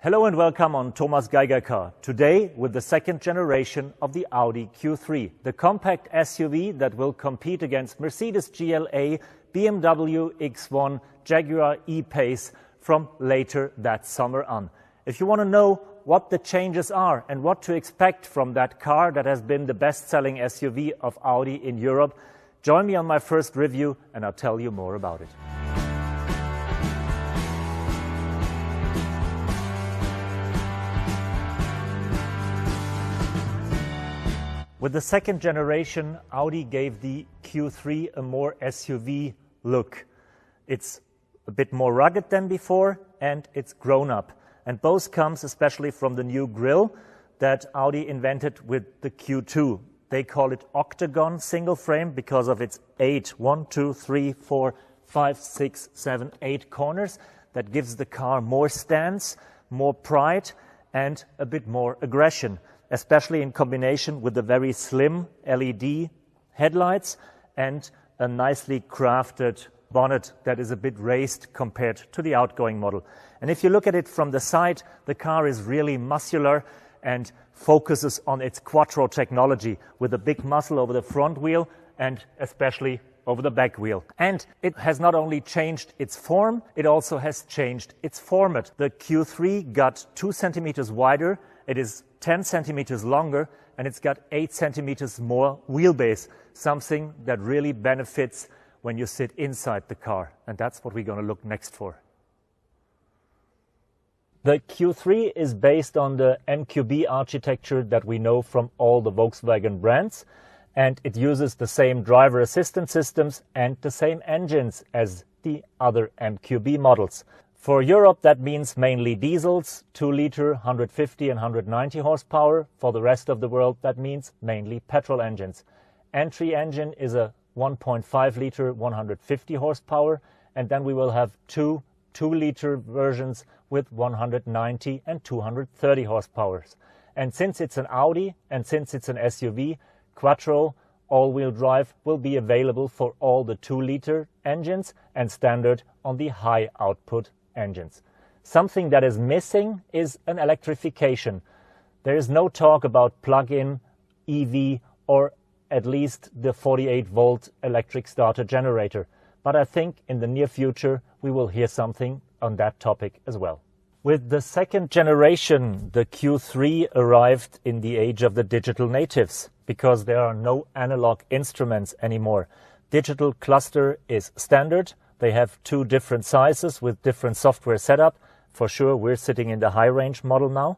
Hello and welcome on Thomas Geiger Car. Today with the second generation of the Audi Q3, the compact SUV that will compete against Mercedes GLA, BMW X1, Jaguar E-Pace from later that summer on. If you want to know what the changes are and what to expect from that car that has been the best-selling SUV of Audi in Europe, join me on my first review and I'll tell you more about it. With the second generation, Audi gave the Q3 a more SUV look. It's a bit more rugged than before and it's grown up. And both comes especially from the new grille that Audi invented with the Q2. They call it octagon single frame because of its 8 corners. That gives the car more stance, more pride and a bit more aggression, especially in combination with the very slim LED headlights and a nicely crafted bonnet that is a bit raised compared to the outgoing model. And if you look at it from the side, the car is really muscular and focuses on its quattro technology with a big muscle over the front wheel and especially over the back wheel. And it has not only changed its form, it also has changed its format. The Q3 got 2 centimeters wider, it is 10 centimeters longer, and it's got 8 centimeters more wheelbase, something that really benefits when you sit inside the car. And that's what we're going to look next for. The Q3 is based on the MQB architecture that we know from all the Volkswagen brands, and it uses the same driver assistance systems and the same engines as the other MQB models. For Europe, that means mainly diesels, 2-liter, 150 and 190 horsepower. For the rest of the world, that means mainly petrol engines. Entry engine is a 1.5-liter, 150 horsepower, and then we will have two 2-liter versions with 190 and 230 horsepower. And since it's an Audi and since it's an SUV, Quattro all-wheel drive will be available for all the 2-liter engines and standard on the high-output engines. Something that is missing is an electrification. There is no talk about plug-in, EV, or at least the 48-volt electric starter generator. But I think in the near future we will hear something on that topic as well. With the second generation, the Q3 arrived in the age of the digital natives because there are no analog instruments anymore. Digital cluster is standard. They have 2 different sizes with different software setup. For sure, we're sitting in the high-range model now.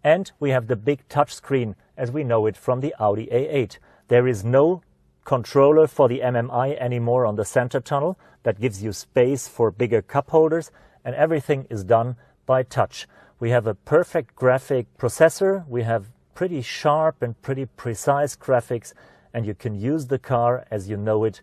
And we have the big touchscreen as we know it from the Audi A8. There is no controller for the MMI anymore on the center tunnel. That gives you space for bigger cup holders, and everything is done by touch. We have a perfect graphic processor. We have pretty sharp and pretty precise graphics, and you can use the car as you know it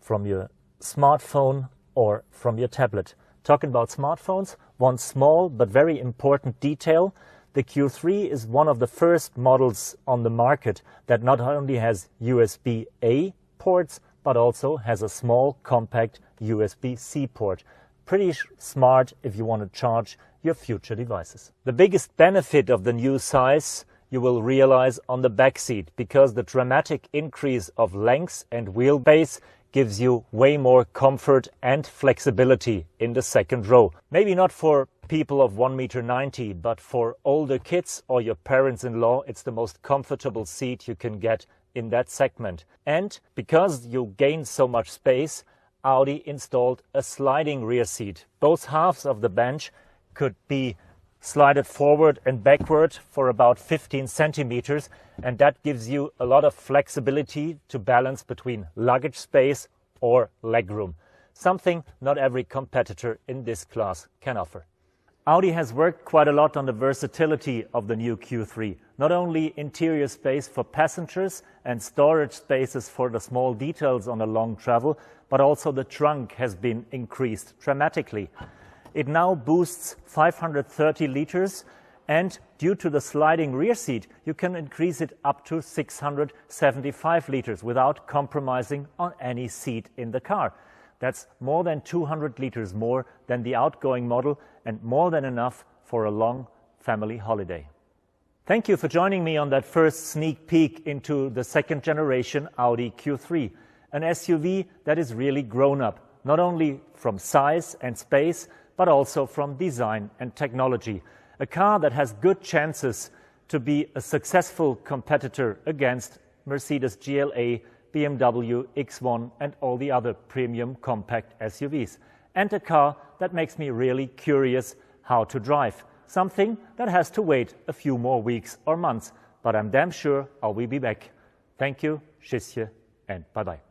from your smartphone or from your tablet. Talking about smartphones, one small but very important detail: the Q3 is one of the first models on the market that not only has USB-A ports, but also has a small compact USB-C port. Pretty smart if you want to charge your future devices. The biggest benefit of the new size you will realize on the back seat, because the dramatic increase of length and wheelbase gives you way more comfort and flexibility in the second row. Maybe not for people of 1.90 m, but for older kids or your parents-in-law, it's the most comfortable seat you can get in that segment. And because you gain so much space, Audi installed a sliding rear seat. Both halves of the bench could be slided forward and backward for about 15 centimeters, and that gives you a lot of flexibility to balance between luggage space or legroom, something not every competitor in this class can offer. Audi has worked quite a lot on the versatility of the new Q3. Not only interior space for passengers and storage spaces for the small details on a long travel, but also the trunk has been increased dramatically. It now boosts 530 liters, and due to the sliding rear seat, you can increase it up to 675 liters without compromising on any seat in the car. That's more than 200 liters more than the outgoing model and more than enough for a long family holiday. Thank you for joining me on that first sneak peek into the second generation Audi Q3, an SUV that is really grown up, not only from size and space, but also from design and technology. A car that has good chances to be a successful competitor against Mercedes GLA, BMW X1 and all the other premium compact SUVs. And a car that makes me really curious how to drive. Something that has to wait a few more weeks or months, but I'm damn sure I will be back. Thank you, tschüsschen, and bye-bye.